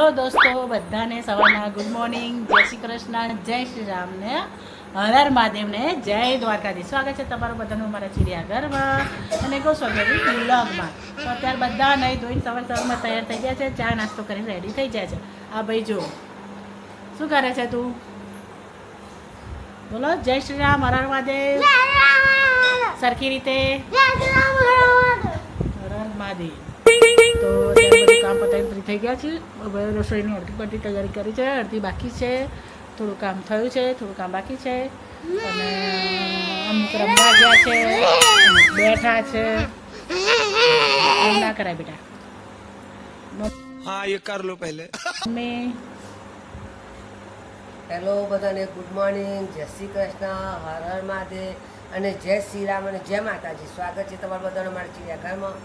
Hello દોસ્તો, બધાને સવારના ગુડ મોર્નિંગ, જય શ્રી કૃષ્ણ, જય શ્રી રામ ને હર હર મહાદેવને જય દ્વારકાધીશ. સ્વાગત છે તમારું બધાનું મારા ચિડિયાઘરમાં અને ગોસ્વામી વ્લોગમાં. તો અત્યારે બધા નહીં ધોઈને સવારમાં તૈયાર થઈ ગયા છે, ચા નાસ્તો કરીને રેડી થઈ જાય છે. આ ભાઈ જો શું કરે છે તું? બોલો જય શ્રી રામ, હર હર મહાદેવ સરખી રીતે, હર હર મહાદેવ. તો અત્યારે બધું કામ પતાવીને ફ્રી થઈ ગયા છે. હવે રસોઈની અડધી પડતી તૈયારી કરી છે, અડધી બાકી છે. થોડું કામ થયું છે, થોડું કામ બાકી છે. અને અમુક રમવા ગયા છે, બેઠા છે. એમ ના કરાય બેટા. हाँ ये कर लो पहले. મમ્મી હેલો બધાને ગુડ મોર્નિંગ, જય શ્રી કૃષ્ણ, હર હર મહાદેવ અને જય શ્રી રામ અને જય માતાજી. સ્વાગત છે તમારા બધાને મારા ચિડિયાઘરમાં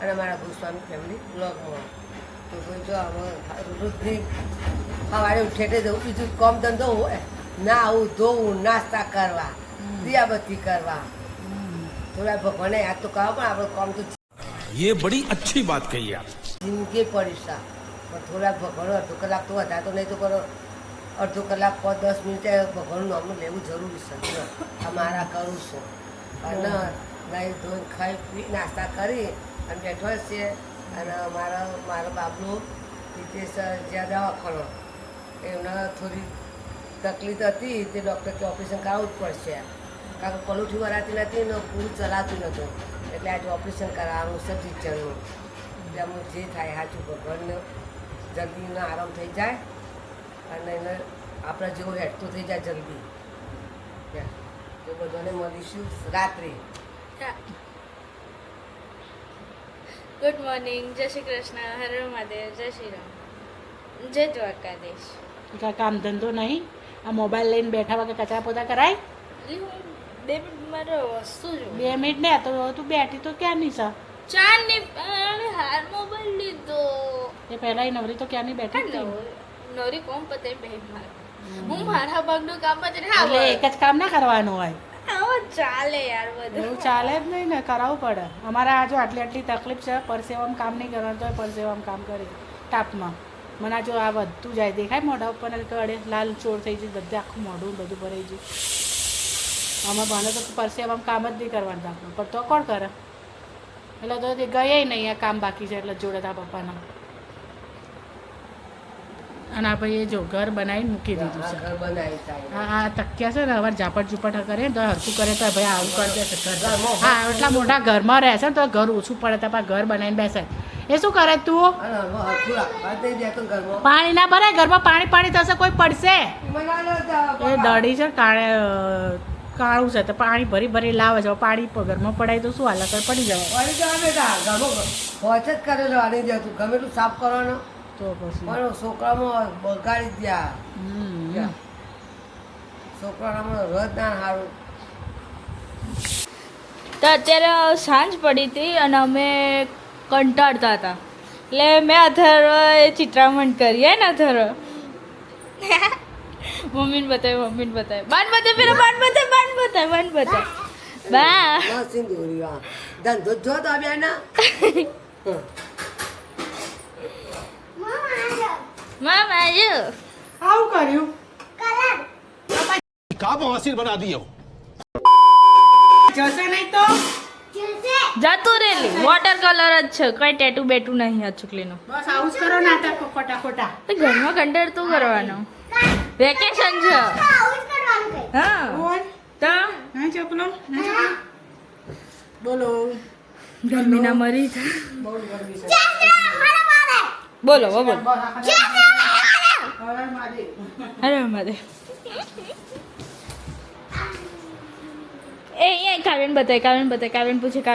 અને મારા ગોસ્વામી ફેમિલી બ્લોગમાં. તો કોઈ જો રોજની સવારે ઉઠે જવું, બીજું કામ ધંધો હોય ના આવું ધોવું, નાસ્તા કરવા, દિયાબત્તી કરવા, થોડા ભગવાને યાદ તો કરવા, પણ આપણું કામ તો ये बड़ी अच्छी बात कही आप. જિંદગી પડીશા. પણ થોડા ભગવાન અડધો કલાક તો વધારે તો નહીં તો કરો, અડધો કલાક 5-10 મિનિટે ભગવાનનું નામ લેવું જરૂરી છે. આ મારા કરું છું અને નહીં ધોઈને ખાઈ પી નાસ્તા કરી અને બેઠો છે. અને મારા બાબુ હિતેશ જ્યાં દવાખાનો એમને થોડી તકલીફ હતી, તે ડૉક્ટર કે ઓપરેશન કરાવવું જ પડશે, કારણ કે પલુઠી વરાતી નથી ને પૂરું ચલાતું નહોતું, એટલે આજે ઓપરેશન કરાવવાનું છે ટીચરનું. એટલે અમુક જે થાય સાચું ભગવાનને જલ્દીનો આરામ થઈ જાય અને એને આપણા જેવો હેઠતો થઈ જાય જલ્દી. તો બધાને મળીશું રાત્રે. ગુડ મોર્નિંગ, જય શ્રી કૃષ્ણ, હર હર મહાદેવ, જય શ્રી રામ, જય દ્વારકાધીશ. કાંઈ કામ ધંધો નહીં, આ મોબાઈલ લઈને બેઠા વગર કચરા પોતા કરાય? એટલે હું 2 મિનિટ મારો વસ્તુ જો 2 મિનિટ ને તો તું બેઠી તો ક્યાંની છે? ચારની હાર મોબાઈલ લીધો. એ પહેલાં નવરી તો ક્યાંની બેઠી જ હતી. નવરી કોમ પતે બે માર હું મારા ભાગનું કામ પતે ને એટલે એક જ કામ ના કરવાનું હોય. આવો ચાલે યાર બધું. એવું ચાલે જ નહીં ને, કરાવવું પડે. અમારે આ જો આટલી તકલીફ છે, પરસેવામાં કામ નહીં કરવાનું તો પરસેવામાં કામ કરી તાપમાં. મને આ જો આ વધતું જાય દેખાય મોઢા ઉપર ને કડે લાલ ચોર થઈ જાય, બધે આખું મોઢું બધું ભરાઈ જાય. અમે ભણે તો પરસેવામાં કામ જ નહીં કરવાનું તાપમાં, પણ તો કોણ કરે? એટલે તો તે ગયે નહીં, આ કામ બાકી છે એટલે જોડે તા પપ્પાના. અને આ ભાઈ જો ઘર બનાવીને મૂકી દીધું છે. ઘર બનાવી થાય. આ તકિયા છે ને, હવે ઝાપટ ઝુપટ કરે ને તો હરખું કરે તો ભાઈ આવું કરી દેશે ઘર. હા, એટલા મોટા ઘરમાં રહેશે ને તો ઘર ઓછું પડે તો ઘર બનાવીને બેસે. એ શું કરે તું? અને હરખું રાખવા દઈ દે તો ઘરમાં પાણી ના ભરાય, ઘરમાં પાણી થશે, કોઈ પડશે. એ દડી છે કાળું છે તો પાણી ભરી લાવે છે. પાણી ઘરમાં પડાય તો શું હાલત પડી જવા. વાળી જવા બેટા, ઘરમાં હોચ જ કરેલો વાળી જતું, ગમે એટલું સાફ કરવાનો તો પછી પણ છોકરામાં બગાડી ગયા. હમ. છોકરામાં રદ ના સારું. તો અત્યારે સાંજ પડી હતી અને અમે કંટાળતા હતા, એટલે મેં અથર્વ ચિત્રામણ કરી હે ને અથર્વ મમ્મીને બતાવે બાન બતાવે બા નસીન દોરી આ ધંધો જો તો બેના મામા જો આવું કર્યું. का बवासीर बना दिए हो. જશે નહીં તો જતું રેલી વોટર કલર જ છે, કઈ ટેટુ બેટુ નહીં અચુકલીનું. બસ આવું જ કરો નાટક ખોટા ખોટા. તો ઘરમાં કંટાળ તું કરવાનો, વેકેશન છે. હા બોલ તો હા ચોકલો બોલો. ગરમીના મરી છે. બહુ ગરમી છે. બોલો બોલો હર મહાદેવ. અરે મારે એ અહીંયા કાવ્યન બતાય કાવ્યન પૂછે ચલ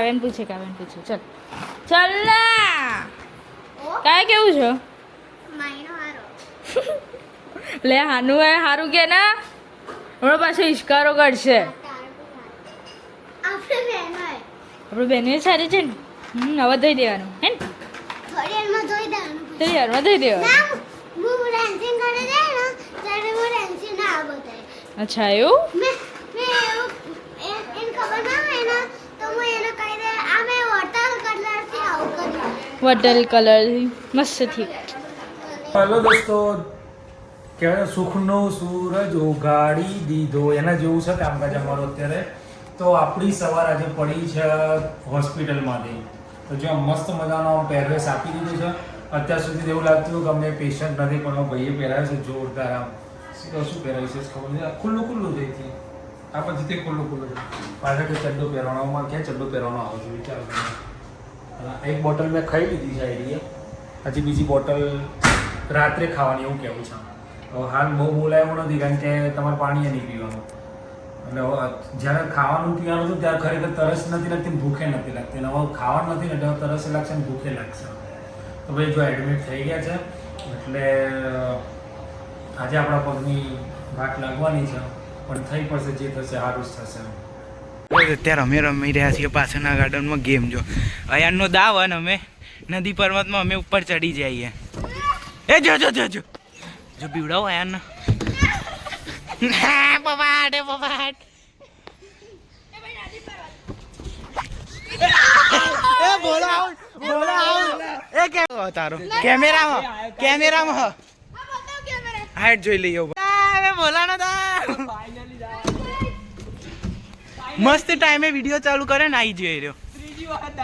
ચલ ના કાય કેવું છે? લે હાનું એ હારું કે ના હમણાં પાછો ઈશ્કારો કરશે. આપણે બેને સારી છે ને. હવે ધોઈ દેવાનું હે ને, થોડી વારમાં ધોઈ દેવાનું. અચ્છા એવું વોટર કલર મસ્ત થી હેલો દોસ્તો, કહેવાય સુખનો સૂરજ ઉગાડી દીધો એના જેવું છે કામકાજ અમારું અત્યારે. તો આપણી સવાર આજે પડી છે હોસ્પિટલમાંથી. તો જો મસ્ત મજાનો પહેરવેશ આપી દીધું છે. અત્યાર સુધી એવું લાગતું કે અમને પેશન્ટ નથી, પણ ભાઈએ પહેરાવ્યું છે જોરદાર. આમ શું પહેરાવ્યું છે ખબર નથી, ખુલ્લું ખુલ્લું છે અહીંથી. આ પછી તે ખુલ્લું ખુલ્લું છે. પાછળ કે ચડ્ડો પહેરવાનો, અમારે ક્યાં ચડ્ડો પહેરવાનો આવે છે વિચારો. એક બોટલ મેં ખાઈ લીધી છે આઈડીએ, હજી બીજી બોટલ રાત્રે ખાવાની એવું કહેવું છે. હવે હાલ બહુ બોલાયું નથી કારણ કે તમારે પાણી નહીં પીવાનું. એટલે હવે જ્યારે ખાવાનું પીવાનું હતું ત્યારે ખરેખર તરસ નથી લાગતી, ભૂખે નથી લાગતી. અને હવે ખાવાનું નથી ને એટલે તરસ લાગશે ને ભૂખે લાગશે. તો ભાઈ જો એડમિટ થઈ ગયા છે એટલે આજે આપણા પગની વાટ લાગવાની છે, પણ થઈ પડશે, જે થશે સારું જ થશે. અત્યારે અમે રમી રહ્યા છીએ પાછળના ગાર્ડનમાં ગેમ. જો અયાનનો દાવ અને અમે નદી પર્વતમાં અમે ઉપર ચડી જઈએ. એ જો જો જો જો જો બીવડાવો અયાન. પવાટ પવાટ એ બોલો આઉટ બોલો આઉટ. એ કે તારો કેમેરામાં હાઈટ જોઈ લઈએ. બોલાનો દા મસ્ત ટાઈમે વિડીયો ચાલુ કરે ને આવી જોઈ રહ્યો. ત્રીજી વખત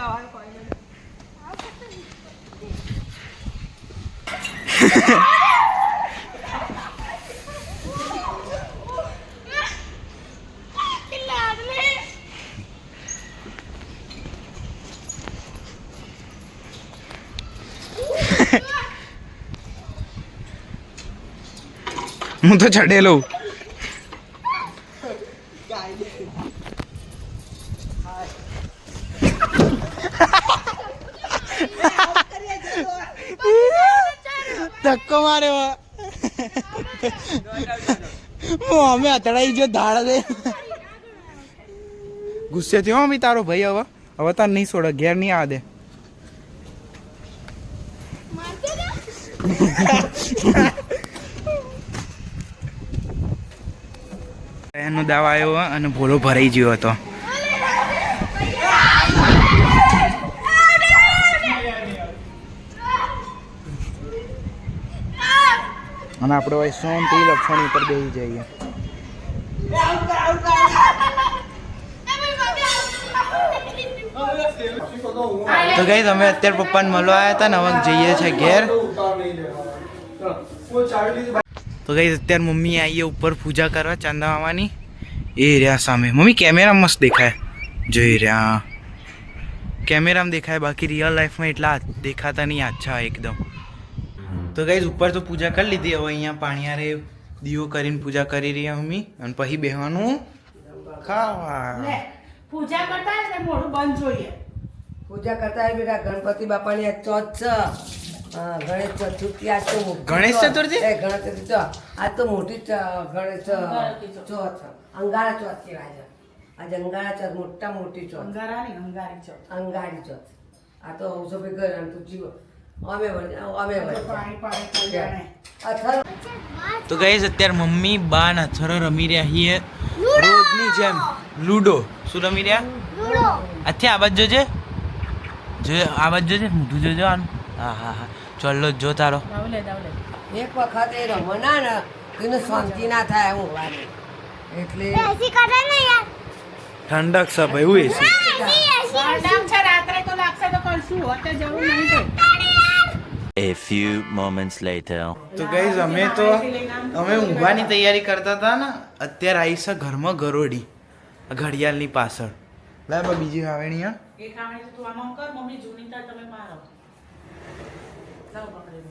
હું તો ચડેલો. ધક્કો માર્યો અમે અથડાઈ જો ધાડ દે. ગુસ્સે થયો બી તારો ભાઈ. હવે તાર નહીં છોડે, ઘેર નહીં આવે દે. એનો દાવા આવ્યો અને ભોલો ભરાઈ ગયો હતો. અને આપણે ભાઈ શાંતિ લક્ષણ ઉપર બેસી જઈએ. તો ગઈ અમે અત્યારે પપ્પાને મળવા આવ્યા હતા ને હવે જઈએ છીએ ઘેર. તો ગઈ અત્યારે મમ્મી આવીએ ઉપર પૂજા કરવા ચાંદા મામાની. એ રહ્યા સામે. મમ્મી કેમેરા મસ્ત દેખાય, જોઈ રહ્યા કેમેરામાં દેખાય, બાકી રિયલ લાઈફમાં એટલા દેખાતા નહીં આછા એકદમ. તો ગાઈઝ ઉપર તો પૂજા કરી લીધી. હવે અહીંયા પાણીયારે દીવો કરીને પૂજા કરી રહ્યા મમ્મી, અને પછી બેહવાનું ખાવા. પૂજા કરતા હોય ને મોઢું બંધ જોઈએ. પૂજા કરતા હોય બેટા, ગણપતિ બાપાની આ ચોથ છે. ગણેશ ચતુર્થી આજ તો મોટી ગણેશ ચોથ. ચતુર્થી? એ ગણેશ ચતુર્થી તો આજ તો મોટી ગણેશ ચોથ, અંગારા ચોથ કહેવાય છે. આજે અંગારા ચોથ, મોટા મોટી ચોથ, અંગારાની અંગારી ચોથ. અંગારી ચોથ. આ તો હવસો ભી ઘર તું જીવો અમે પાણી પાણી કોઈ જાણે. અથર તો ગાઈઝ અત્યારે મમ્મી બા ને અથરો રમી રહ્યા છીએ રોજની જેમ લૂડો. શું રમી રહ્યા? અત્યારે આ બાજુ જોજે, જો આ બાજુ જોજે, મોઢું જોજો આનું. હા હા હા ચાલો જો તારો. એક વખત એ રમવાના ને એને શાંતિ ના થાય ઊંઘવાની, એટલે ઠંડક છે ભાઈ. એવું એસી ગરમ છે, રાત્રે તો લાગશે તો કરશું, અત્યારે જરૂર નહીં થાય. A few moments later. તો ગાઈઝ અમે ઊંઘવાની તૈયારી કરતા હતા ને, અત્યારે આવી છે ઘરમાં ગરોડી ઘડિયાળની પાછળ. લાવ બીજી ખાવેણી. એ ખાવાની તો તું આમાં કર, મમ્મી જૂની તાર તમે મારો. લાવ પકડી લો.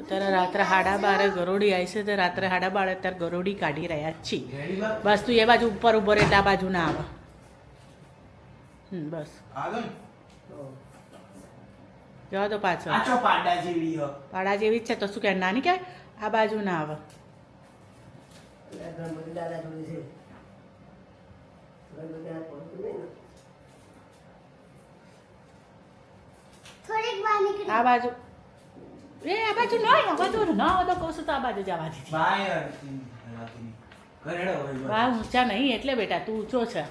અત્યારે રાત્રે 12:30 ગરોડી આવી છે, તો રાત્રે 12:30 અત્યારે ગરોડી કાઢી રહ્યા છીએ. બસ તું એ બાજુ ઉપર ઉભો રહે, આ બાજુ ના આવે. બસ જવા તો પાછળ. પાડા જેવી જ છે તો શું કે નાની કે આ બાજુ ના આવે. ગણપતિ દાદા જોડે છે. ગણપતિ દાદા પહોંચતું નહીં ને. આ બાજુ એ આ બાજુ નહીં, આ બાજુ ન હોય તો કહું છું તો આ બાજુ જવા દીધી. બા ઊંચા નહીં એટલે બેટા તું ઊંચો છે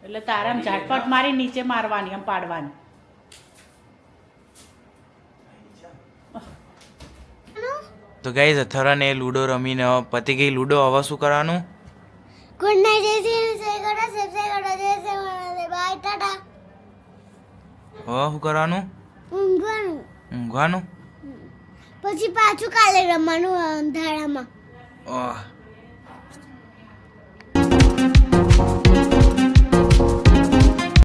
એટલે તારામ ઝાટપટ મારી નીચે મારવાની, આમ પાડવાની. તો ગાઈઝ અથરાને લૂડો રમીને પતી ગઈ લૂડો. હવે શું કરવાનું? ગુડ નાઇટ જય શ્રી કૃષ્ણ સબસ્ક્રાઇબ કરો જય શ્રી કૃષ્ણ બાય ટાટા હવે શું કરવાનું? ઊંઘવાનું ઊંઘવાનું. પછી પાછું કાલે રમવાનું અંધારામાં ઓહ